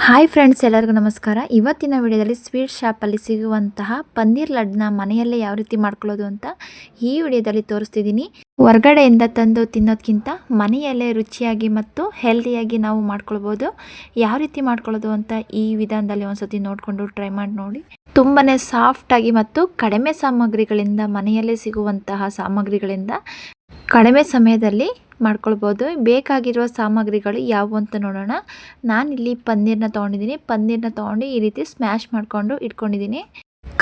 Hi friends, ಎಲ್ಲರಿಗೂ ನಮಸ್ಕಾರ. ಇವತ್ತಿನ ವಿಡಿಯೋದಲ್ಲಿ ಸ್ವೀಟ್ ಶಾಪಲ್ಲಿ ಸಿಗುವಂತಹ ಪನ್ನೀರ್ ಲಡ್ಡನ್ನ ಮನೆಯಲ್ಲೇ ಯಾವ ರೀತಿ ಮಾಡ್ಕೊಳ್ಳೋದು ಅಂತ ಈ ವಿಡಿಯೋದಲ್ಲಿ ತೋರಿಸ್ತಿದ್ದೀನಿ. ಹೊರಗಡೆಯಿಂದ ತಂದು ತಿನ್ನೋದಕ್ಕಿಂತ ಮನೆಯಲ್ಲೇ ರುಚಿಯಾಗಿ ಮತ್ತು ಹೆಲ್ದಿಯಾಗಿ ನಾವು ಮಾಡ್ಕೊಳ್ಬೋದು. ಯಾವ ರೀತಿ ಮಾಡ್ಕೊಳ್ಳೋದು ಅಂತ ಈ ವಿಧಾನದಲ್ಲಿ ಒಂದ್ಸತಿ ನೋಡಿಕೊಂಡು ಟ್ರೈ ಮಾಡಿ ನೋಡಿ. ತುಂಬಾ ಸಾಫ್ಟಾಗಿ ಮತ್ತು ಕಡಿಮೆ ಸಾಮಗ್ರಿಗಳಿಂದ, ಮನೆಯಲ್ಲೇ ಸಿಗುವಂತಹ ಸಾಮಗ್ರಿಗಳಿಂದ ಕಡಿಮೆ ಸಮಯದಲ್ಲಿ ಮಾಡ್ಕೊಳ್ಬೋದು. ಬೇಕಾಗಿರುವ ಸಾಮಗ್ರಿಗಳು ಯಾವುವು ಅಂತ ನೋಡೋಣ. ನಾನಿಲ್ಲಿ ಪನ್ನೀರನ್ನ ತೊಗೊಂಡಿದ್ದೀನಿ. ಪನ್ನೀರನ್ನ ತೊಗೊಂಡು ಈ ರೀತಿ ಸ್ಮ್ಯಾಶ್ ಮಾಡಿಕೊಂಡು ಇಟ್ಕೊಂಡಿದ್ದೀನಿ.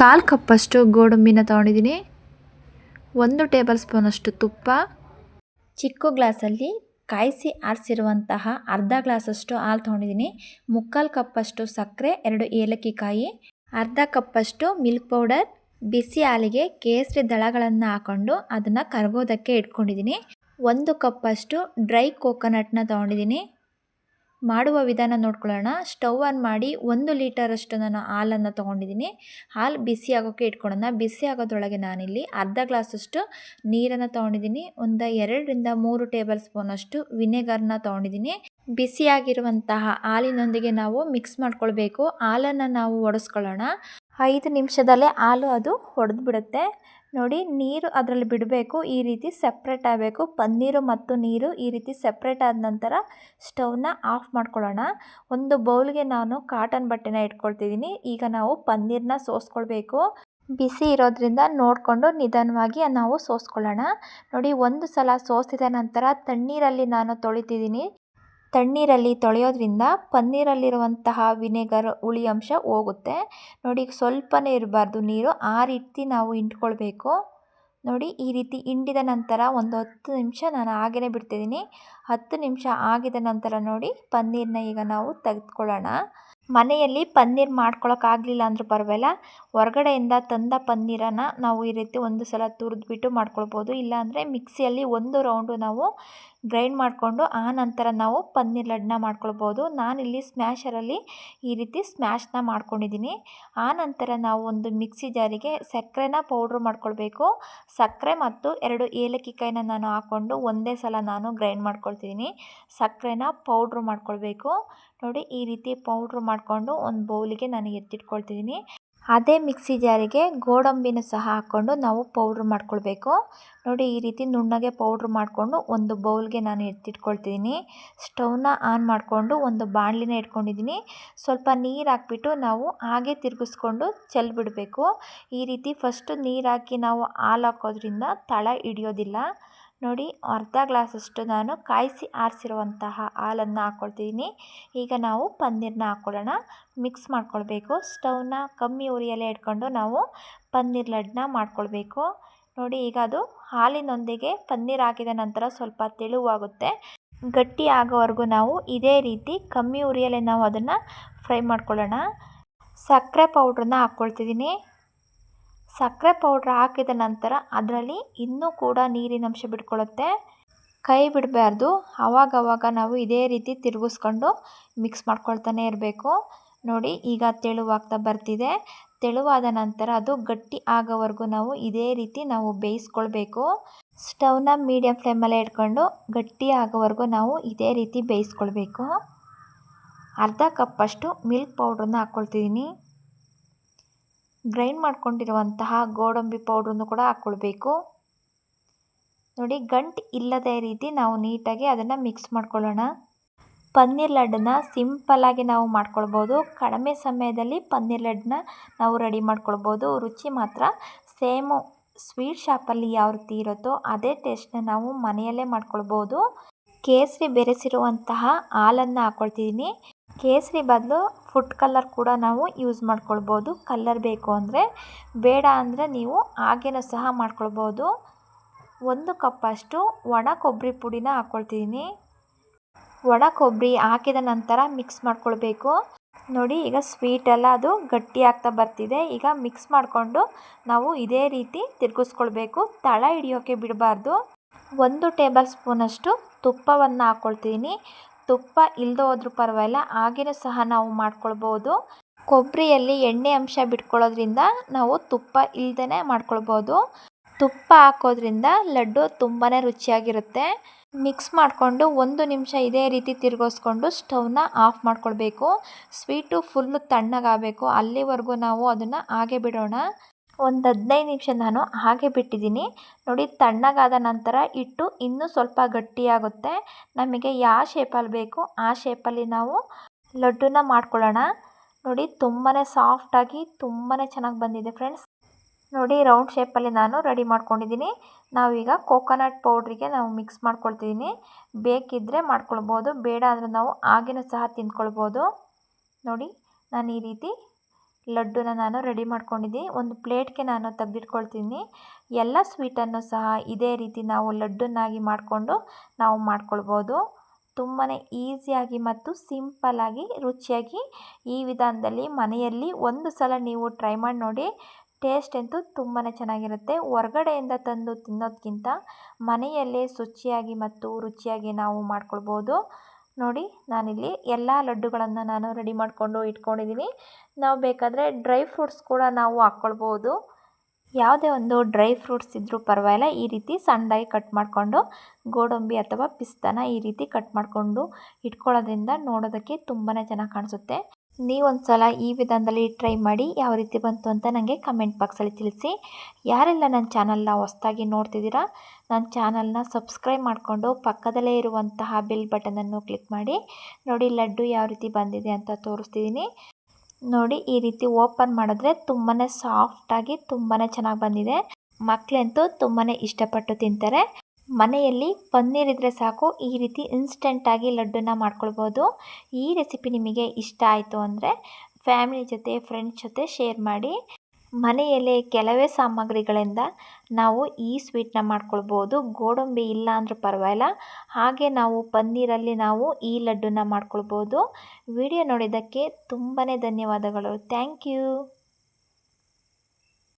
1/4 ಕಪ್ಪಷ್ಟು ಗೋಡಂಬಿನ ತೊಗೊಂಡಿದ್ದೀನಿ. 1 ಟೇಬಲ್ ಸ್ಪೂನಷ್ಟು ತುಪ್ಪ, ಚಿಕ್ಕ ಗ್ಲಾಸಲ್ಲಿ ಕಾಯಿಸಿ ಆರಿಸಿರುವಂತಹ ಅರ್ಧ ಗ್ಲಾಸಷ್ಟು ಹಾಲು ತೊಗೊಂಡಿದ್ದೀನಿ. 3/4 ಕಪ್ಪಷ್ಟು ಸಕ್ಕರೆ, 2 ಏಲಕ್ಕಿ ಕಾಯಿ, ಅರ್ಧ ಕಪ್ಪಷ್ಟು ಮಿಲ್ಕ್ ಪೌಡರ್. ಬಿಸಿ ಹಾಲಿಗೆ ಕೇಸರಿ ದಳಗಳನ್ನು ಹಾಕೊಂಡು ಅದನ್ನು ಕರಗೋದಕ್ಕೆ ಇಟ್ಕೊಂಡಿದ್ದೀನಿ. 1 ಕಪ್ಪಷ್ಟು ಡ್ರೈ ಕೋಕೋನಟ್ನ ತೊಗೊಂಡಿದ್ದೀನಿ. ಮಾಡುವ ವಿಧಾನ ನೋಡ್ಕೊಳ್ಳೋಣ. ಸ್ಟವ್ ಆನ್ ಮಾಡಿ 1 ಲೀಟರಷ್ಟು ನಾನು ಹಾಲನ್ನು ತೊಗೊಂಡಿದ್ದೀನಿ. ಹಾಲು ಬಿಸಿ ಆಗೋಕ್ಕೆ ಇಟ್ಕೊಳ್ಳೋಣ. ಬಿಸಿ ಆಗೋದ್ರೊಳಗೆ ನಾನಿಲ್ಲಿ ಅರ್ಧ ಗ್ಲಾಸಷ್ಟು ನೀರನ್ನು ತೊಗೊಂಡಿದ್ದೀನಿ. 2-3 ಟೇಬಲ್ ಸ್ಪೂನಷ್ಟು ವಿನೆಗರ್ನ ತೊಗೊಂಡಿದ್ದೀನಿ. ಬಿಸಿಯಾಗಿರುವಂತಹ ಹಾಲಿನೊಂದಿಗೆ ನಾವು ಮಿಕ್ಸ್ ಮಾಡ್ಕೊಳ್ಬೇಕು. ಹಾಲನ್ನು ನಾವು ಒಡಿಸ್ಕೊಳ್ಳೋಣ. 5 ನಿಮಿಷದಲ್ಲೇ ಹಾಲು ಅದು ಒಡೆದು ಬಿಡುತ್ತೆ. ನೋಡಿ, ನೀರು ಅದರಲ್ಲಿ ಬಿಡಬೇಕು. ಈ ರೀತಿ ಸಪ್ರೇಟ್ ಆಗಬೇಕು. ಪನ್ನೀರು ಮತ್ತು ನೀರು ಈ ರೀತಿ ಸಪ್ರೇಟ್ ಆದ ನಂತರ ಸ್ಟವ್ನ ಆಫ್ ಮಾಡ್ಕೊಳ್ಳೋಣ. ಒಂದು ಬೌಲ್ಗೆ ನಾನು ಕಾಟನ್ ಬಟ್ಟೆನ ಇಟ್ಕೊಳ್ತಿದ್ದೀನಿ. ಈಗ ನಾವು ಪನ್ನೀರನ್ನ ಸೋಸ್ಕೊಳ್ಬೇಕು. ಬಿಸಿ ಇರೋದ್ರಿಂದ ನೋಡಿಕೊಂಡು ನಿಧಾನವಾಗಿ ನಾವು ಸೋಸ್ಕೊಳ್ಳೋಣ. ನೋಡಿ, ಒಂದು ಸಲ ಸೋಸಿದ ನಂತರ ತಣ್ಣೀರಲ್ಲಿ ನಾನು ತೊಳಿತಿದ್ದೀನಿ. ತಣ್ಣೀರಲ್ಲಿ ತೊಳೆಯೋದ್ರಿಂದ ಪನ್ನೀರಲ್ಲಿರುವಂತಹ ವಿನೆಗರ್ ಹುಳಿ ಅಂಶ ಹೋಗುತ್ತೆ. ನೋಡಿ, ಸ್ವಲ್ಪನೇ ಇರಬಾರ್ದು ನೀರು, ಆ ರೀತಿ ನಾವು ಹಿಂಡ್ಕೊಳ್ಬೇಕು. ನೋಡಿ, ಈ ರೀತಿ ಹಿಂಡಿದ ನಂತರ ಒಂದು 10 ನಿಮಿಷ ನಾನು ಹಾಗೇ ಬಿಡ್ತಿದ್ದೀನಿ. 10 ನಿಮಿಷ ಆಗಿದ ನಂತರ ನೋಡಿ, ಪನ್ನೀರನ್ನ ಈಗ ನಾವು ತೆಗೆದುಕೊಳ್ಳೋಣ. ಮನೆಯಲ್ಲಿ ಪನ್ನೀರ್ ಮಾಡ್ಕೊಳಕ್ಕಾಗಲಿಲ್ಲ ಅಂದರೂ ಪರವಾಗಿಲ್ಲ, ಹೊರಗಡೆಯಿಂದ ತಂದ ಪನ್ನೀರನ್ನು ನಾವು ಈ ರೀತಿ ಒಂದು ಸಲ ತುರಿದ್ಬಿಟ್ಟು ಮಾಡ್ಕೊಳ್ಬೋದು. ಇಲ್ಲಾಂದರೆ ಮಿಕ್ಸಿಯಲ್ಲಿ 1 ರೌಂಡು ನಾವು ಗ್ರೈಂಡ್ ಮಾಡಿಕೊಂಡು ಆ ನಂತರ ನಾವು ಪನ್ನೀರ್ ಲಡ್ಡನ್ನ ಮಾಡ್ಕೊಳ್ಬೋದು. ನಾನಿಲ್ಲಿ ಸ್ಮ್ಯಾಶರಲ್ಲಿ ಈ ರೀತಿ ಸ್ಮ್ಯಾಶ್ನ ಮಾಡ್ಕೊಂಡಿದ್ದೀನಿ. ಆ ನಂತರ ನಾವು ಒಂದು ಮಿಕ್ಸಿ ಜಾರಿಗೆ ಸಕ್ಕರೆನ ಪೌಡ್ರ್ ಮಾಡ್ಕೊಳ್ಬೇಕು. ಸಕ್ಕರೆ ಮತ್ತು 2 ಏಲಕ್ಕಿ ಕಾಯಿನ ನಾನು ಹಾಕ್ಕೊಂಡು ಒಂದೇ ಸಲ ನಾನು ಗ್ರೈಂಡ್ ಮಾಡ್ಕೊಳ್ತಿದ್ದೀನಿ. ಸಕ್ಕರೆನ ಪೌಡ್ರ್ ಮಾಡ್ಕೊಳ್ಬೇಕು. ನೋಡಿ, ಈ ರೀತಿ ಪೌಡ್ರ್ ಮಾಡಿಕೊಂಡು ಒಂದು ಬೌಲಿಗೆ ನಾನು ಎತ್ತಿಟ್ಕೊಳ್ತಿದ್ದೀನಿ. ಅದೇ ಮಿಕ್ಸಿ ಜಾರಿಗೆ ಗೋಡಂಬಿನ ಸಹ ಹಾಕ್ಕೊಂಡು ನಾವು ಪೌಡ್ರ್ ಮಾಡ್ಕೊಳ್ಬೇಕು. ನೋಡಿ, ಈ ರೀತಿ ನುಣ್ಣಗೆ ಪೌಡ್ರ್ ಮಾಡಿಕೊಂಡು ಒಂದು ಬೌಲ್ಗೆ ನಾನು ಎತ್ತಿಟ್ಕೊಳ್ತಿದ್ದೀನಿ. ಸ್ಟವ್ನ ಆನ್ ಮಾಡಿಕೊಂಡು ಒಂದು ಬಾಣಲಿನ ಇಟ್ಕೊಂಡಿದ್ದೀನಿ. ಸ್ವಲ್ಪ ನೀರು ಹಾಕ್ಬಿಟ್ಟು ನಾವು ಹಾಗೆ ತಿರುಗಿಸ್ಕೊಂಡು ಚೆಲ್ಬಿಡಬೇಕು. ಈ ರೀತಿ ಫಸ್ಟು ನೀರು ಹಾಕಿ ನಾವು ಹಾಲು ಹಾಕೋದ್ರಿಂದ ತಳ ಹಿಡಿಯೋದಿಲ್ಲ. ನೋಡಿ, ಅರ್ಧ ಗ್ಲಾಸಷ್ಟು ನಾನು ಕಾಯಿಸಿ ಆರಿಸಿರುವಂತಹ ಹಾಲನ್ನು ಹಾಕ್ಕೊಳ್ತಿದ್ದೀನಿ. ಈಗ ನಾವು ಪನ್ನೀರನ್ನ ಹಾಕ್ಕೊಳ್ಳೋಣ. ಮಿಕ್ಸ್ ಮಾಡ್ಕೊಳ್ಬೇಕು. ಸ್ಟವ್ನ ಕಮ್ಮಿ ಉರಿಯಲ್ಲೇ ಇಟ್ಕೊಂಡು ನಾವು ಪನ್ನೀರ್ ಲಡ್ಡನ್ನ ಮಾಡ್ಕೊಳ್ಬೇಕು. ನೋಡಿ, ಈಗ ಅದು ಹಾಲಿನೊಂದಿಗೆ ಪನ್ನೀರ್ ಹಾಕಿದ ನಂತರ ಸ್ವಲ್ಪ ತೆಳುವಾಗುತ್ತೆ. ಗಟ್ಟಿ ಆಗೋವರೆಗೂ ನಾವು ಇದೇ ರೀತಿ ಕಮ್ಮಿ ಉರಿಯಲ್ಲೇ ನಾವು ಅದನ್ನು ಫ್ರೈ ಮಾಡ್ಕೊಳ್ಳೋಣ. ಸಕ್ಕರೆ ಪೌಡ್ರನ್ನ ಹಾಕ್ಕೊಳ್ತಿದ್ದೀನಿ. ಸಕ್ಕರೆ ಪೌಡ್ರ್ ಹಾಕಿದ ನಂತರ ಅದರಲ್ಲಿ ಇನ್ನೂ ಕೂಡ ನೀರಿನಂಶ ಬಿಟ್ಕೊಳ್ಳುತ್ತೆ. ಕೈ ಬಿಡಬಾರ್ದು. ಆವಾಗವಾಗ ನಾವು ಇದೇ ರೀತಿ ತಿರುಗಿಸ್ಕೊಂಡು ಮಿಕ್ಸ್ ಮಾಡ್ಕೊಳ್ತಾನೆ ಇರಬೇಕು. ನೋಡಿ, ಈಗ ತೆಳುವಾಗ್ತಾ ಬರ್ತಿದೆ. ತೆಳುವಾದ ನಂತರ ಅದು ಗಟ್ಟಿ ಆಗೋವರೆಗೂ ನಾವು ಇದೇ ರೀತಿ ನಾವು ಬೇಯಿಸ್ಕೊಳ್ಬೇಕು. ಸ್ಟವ್ನ ಮೀಡಿಯಮ್ ಫ್ಲೇಮಲ್ಲೇ ಇಟ್ಕೊಂಡು ಗಟ್ಟಿ ಆಗೋವರೆಗೂ ನಾವು ಇದೇ ರೀತಿ ಬೇಯಿಸ್ಕೊಳ್ಬೇಕು. ಅರ್ಧ ಕಪ್ಪಷ್ಟು ಮಿಲ್ಕ್ ಪೌಡ್ರನ್ನ ಹಾಕ್ಕೊಳ್ತಿದ್ದೀನಿ. ಗ್ರೈಂಡ್ ಮಾಡ್ಕೊಂಡಿರುವಂತಹ ಗೋಡಂಬಿ ಪೌಡ್ರನ್ನು ಕೂಡ ಹಾಕ್ಕೊಳ್ಬೇಕು. ನೋಡಿ, ಗಂಟು ಇಲ್ಲದೇ ರೀತಿ ನಾವು ನೀಟಾಗಿ ಅದನ್ನು ಮಿಕ್ಸ್ ಮಾಡ್ಕೊಳ್ಳೋಣ. ಪನ್ನೀರ್ ಲಡ್ಡನ್ನ ಸಿಂಪಲ್ಲಾಗಿ ನಾವು ಮಾಡ್ಕೊಳ್ಬೋದು. ಕಡಿಮೆ ಸಮಯದಲ್ಲಿ ಪನ್ನೀರ್ ಲಡ್ಡನ್ನ ನಾವು ರೆಡಿ ಮಾಡ್ಕೊಳ್ಬೋದು. ರುಚಿ ಮಾತ್ರ ಸೇಮು ಸ್ವೀಟ್ ಶಾಪಲ್ಲಿ ಯಾವ ರೀತಿ ಇರುತ್ತೋ ಅದೇ ಟೇಸ್ಟ್ನ ನಾವು ಮನೆಯಲ್ಲೇ ಮಾಡ್ಕೊಳ್ಬೋದು. ಕೇಸರಿ ಬೆರೆಸಿರುವಂತಹ ಹಾಲನ್ನು ಹಾಕ್ಕೊಳ್ತಿದ್ದೀನಿ. ಕೇಸರಿ ಬದಲು ಫುಡ್ ಕಲರ್ ಕೂಡ ನಾವು ಯೂಸ್ ಮಾಡ್ಕೊಳ್ಬೋದು. ಕಲರ್ ಬೇಕು ಅಂದರೆ, ಬೇಡ ಅಂದರೆ ನೀವು ಹಾಗೇನೂ ಸಹ ಮಾಡ್ಕೊಳ್ಬೋದು. 1 ಕಪ್ಪಷ್ಟು ಒಣ ಕೊಬ್ಬರಿ ಪುಡಿನ ಹಾಕ್ಕೊಳ್ತಿದ್ದೀನಿ. ಒಣ ಕೊಬ್ಬರಿ ಹಾಕಿದ ನಂತರ ಮಿಕ್ಸ್ ಮಾಡ್ಕೊಳ್ಬೇಕು. ನೋಡಿ, ಈಗ ಸ್ವೀಟೆಲ್ಲ ಅದು ಗಟ್ಟಿ ಆಗ್ತಾ ಬರ್ತಿದೆ. ಈಗ ಮಿಕ್ಸ್ ಮಾಡಿಕೊಂಡು ನಾವು ಇದೇ ರೀತಿ ತಿರುಗಿಸ್ಕೊಳ್ಬೇಕು. ತಳ ಹಿಡಿಯೋಕ್ಕೆ ಬಿಡಬಾರ್ದು. 1 ಟೇಬಲ್ ಸ್ಪೂನಷ್ಟು ತುಪ್ಪವನ್ನು ಹಾಕ್ಕೊಳ್ತಿದ್ದೀನಿ. ತುಪ್ಪ ಇಲ್ಲದೆ ಹೋದ್ರೂ ಪರವಾಗಿಲ್ಲ, ಹಾಗೇನೂ ಸಹ ನಾವು ಮಾಡ್ಕೊಳ್ಬೋದು. ಕೊಬ್ಬರಿಯಲ್ಲಿ ಎಣ್ಣೆ ಅಂಶ ಬಿಟ್ಕೊಳ್ಳೋದ್ರಿಂದ ನಾವು ತುಪ್ಪ ಇಲ್ಲದೇ ಮಾಡ್ಕೊಳ್ಬೋದು. ತುಪ್ಪ ಹಾಕೋದ್ರಿಂದ ಲಡ್ಡು ತುಂಬಾ ರುಚಿಯಾಗಿರುತ್ತೆ. ಮಿಕ್ಸ್ ಮಾಡಿಕೊಂಡು 1 ನಿಮಿಷ ಇದೇ ರೀತಿ ತಿರುಗಿಸ್ಕೊಂಡು ಸ್ಟವ್ನ ಆಫ್ ಮಾಡ್ಕೊಳ್ಬೇಕು. ಸ್ವೀಟು ಫುಲ್ಲು ತಣ್ಣಗಾಗಬೇಕು, ಅಲ್ಲಿವರೆಗೂ ನಾವು ಅದನ್ನು ಹಾಗೆ ಬಿಡೋಣ. ಒಂದು 15 ನಿಮಿಷ ನಾನು ಹಾಗೆ ಬಿಟ್ಟಿದ್ದೀನಿ. ನೋಡಿ, ತಣ್ಣಗಾದ ನಂತರ ಇಟ್ಟು ಇನ್ನೂ ಸ್ವಲ್ಪ ಗಟ್ಟಿಯಾಗುತ್ತೆ. ನಮಗೆ ಯಾವ ಶೇಪಲ್ಲಿ ಬೇಕು ಆ ಶೇಪಲ್ಲಿ ನಾವು ಲಡ್ಡುನ ಮಾಡ್ಕೊಳ್ಳೋಣ. ನೋಡಿ, ತುಂಬಾ ಸಾಫ್ಟಾಗಿ ತುಂಬಾ ಚೆನ್ನಾಗಿ ಬಂದಿದೆ ಫ್ರೆಂಡ್ಸ್. ನೋಡಿ, ರೌಂಡ್ ಶೇಪಲ್ಲಿ ನಾನು ರೆಡಿ ಮಾಡ್ಕೊಂಡಿದ್ದೀನಿ. ನಾವೀಗ ಕೋಕೋನಟ್ ಪೌಡ್ರಿಗೆ ನಾವು ಮಿಕ್ಸ್ ಮಾಡ್ಕೊಳ್ತಿದ್ದೀನಿ. ಬೇಕಿದ್ದರೆ ಮಾಡ್ಕೊಳ್ಬೋದು, ಬೇಡ ಅಂದರೆ ನಾವು ಹಾಗೇನೂ ಸಹ ತಿಂದ್ಕೊಳ್ಬೋದು. ನೋಡಿ, ನಾನು ಈ ರೀತಿ ಲಡ್ಡುನ ನಾನು ರೆಡಿ ಮಾಡ್ಕೊಂಡಿದ್ದೀನಿ. ಒಂದು ಪ್ಲೇಟ್ಗೆ ನಾನು ತೆಗೆದಿಟ್ಕೊಳ್ತೀನಿ. ಎಲ್ಲ ಸ್ವೀಟನ್ನು ಸಹ ಇದೇ ರೀತಿ ನಾವು ಲಡ್ಡುನಾಗಿ ಮಾಡಿಕೊಂಡು ನಾವು ಮಾಡ್ಕೊಳ್ಬೋದು. ತುಂಬಾ ಈಸಿಯಾಗಿ ಮತ್ತು ಸಿಂಪಲ್ಲಾಗಿ ರುಚಿಯಾಗಿ ಈ ವಿಧಾನದಲ್ಲಿ ಮನೆಯಲ್ಲಿ ಒಂದು ಸಲ ನೀವು ಟ್ರೈ ಮಾಡಿ ನೋಡಿ. ಟೇಸ್ಟ್ ಅಂತೂ ತುಂಬಾ ಚೆನ್ನಾಗಿರುತ್ತೆ. ಹೊರಗಡೆಯಿಂದ ತಂದು ತಿನ್ನೋದಕ್ಕಿಂತ ಮನೆಯಲ್ಲೇ ಶುಚಿಯಾಗಿ ಮತ್ತು ರುಚಿಯಾಗಿ ನಾವು ಮಾಡ್ಕೊಳ್ಬೋದು. ನೋಡಿ, ನಾನಿಲ್ಲಿ ಎಲ್ಲ ಲಡ್ಡುಗಳನ್ನು ನಾನು ರೆಡಿ ಮಾಡಿಕೊಂಡು ಇಟ್ಕೊಂಡಿದ್ದೀನಿ. ನಾವು ಬೇಕಾದರೆ ಡ್ರೈ ಫ್ರೂಟ್ಸ್ ಕೂಡ ನಾವು ಹಾಕ್ಕೊಳ್ಬೋದು. ಯಾವುದೇ ಒಂದು ಡ್ರೈ ಫ್ರೂಟ್ಸ್ ಇದ್ದರೂ ಪರವಾಗಿಲ್ಲ. ಈ ರೀತಿ ಸಣ್ಣದಾಗಿ ಕಟ್ ಮಾಡಿಕೊಂಡು ಗೋಡಂಬಿ ಅಥವಾ ಪಿಸ್ತಾನ ಈ ರೀತಿ ಕಟ್ ಮಾಡಿಕೊಂಡು ಇಟ್ಕೊಳ್ಳೋದ್ರಿಂದ ನೋಡೋದಕ್ಕೆ ತುಂಬಾ ಚೆನ್ನಾಗಿ ಕಾಣಿಸುತ್ತೆ. ನೀವೊಂದು ಸಲ ಈ ವಿಧಾನದಲ್ಲಿ ಟ್ರೈ ಮಾಡಿ ಯಾವ ರೀತಿ ಬಂತು ಅಂತ ನನಗೆ ಕಮೆಂಟ್ ಬಾಕ್ಸಲ್ಲಿ ತಿಳಿಸಿ. ಯಾರೆಲ್ಲ ನನ್ನ ಚಾನಲ್ನ ಹೊಸದಾಗಿ ನೋಡ್ತಿದ್ದೀರಾ, ನನ್ನ ಚಾನಲ್ನ ಸಬ್ಸ್ಕ್ರೈಬ್ ಮಾಡಿಕೊಂಡು ಪಕ್ಕದಲ್ಲೇ ಇರುವಂತಹ ಬೆಲ್ ಬಟನನ್ನು ಕ್ಲಿಕ್ ಮಾಡಿ. ನೋಡಿ, ಲಡ್ಡು ಯಾವ ರೀತಿ ಬಂದಿದೆ ಅಂತ ತೋರಿಸ್ತಿದ್ದೀನಿ. ನೋಡಿ, ಈ ರೀತಿ ಓಪನ್ ಮಾಡಿದ್ರೆ ತುಂಬಾ ಸಾಫ್ಟಾಗಿ ತುಂಬಾ ಚೆನ್ನಾಗಿ ಬಂದಿದೆ. ಮಕ್ಕಳಂತೂ ತುಂಬಾ ಇಷ್ಟಪಟ್ಟು ತಿಂತಾರೆ. ಮನೆಯಲ್ಲಿ ಪನ್ನೀರ್ ಇದ್ದರೆ ಸಾಕು, ಈ ರೀತಿ ಇನ್ಸ್ಟೆಂಟಾಗಿ ಲಡ್ಡುನ ಮಾಡ್ಕೊಳ್ಬೋದು. ಈ ರೆಸಿಪಿ ನಿಮಗೆ ಇಷ್ಟ ಆಯಿತು ಅಂದರೆ ಫ್ಯಾಮಿಲಿ ಜೊತೆ ಫ್ರೆಂಡ್ಸ್ ಜೊತೆ ಶೇರ್ ಮಾಡಿ. ಮನೆಯಲ್ಲೇ ಕೆಲವೇ ಸಾಮಗ್ರಿಗಳಿಂದ ನಾವು ಈ ಸ್ವೀಟ್ನ ಮಾಡ್ಕೊಳ್ಬೋದು. ಗೋಡಂಬಿ ಇಲ್ಲ ಅಂದರೂ ಪರವಾಗಿಲ್ಲ, ಹಾಗೆ ನಾವು ಪನ್ನೀರಲ್ಲಿ ನಾವು ಈ ಲಡ್ಡುನ ಮಾಡ್ಕೊಳ್ಬೋದು. ವಿಡಿಯೋ ನೋಡಿದ್ದಕ್ಕೆ ತುಂಬಾ ಧನ್ಯವಾದಗಳು. Thank you.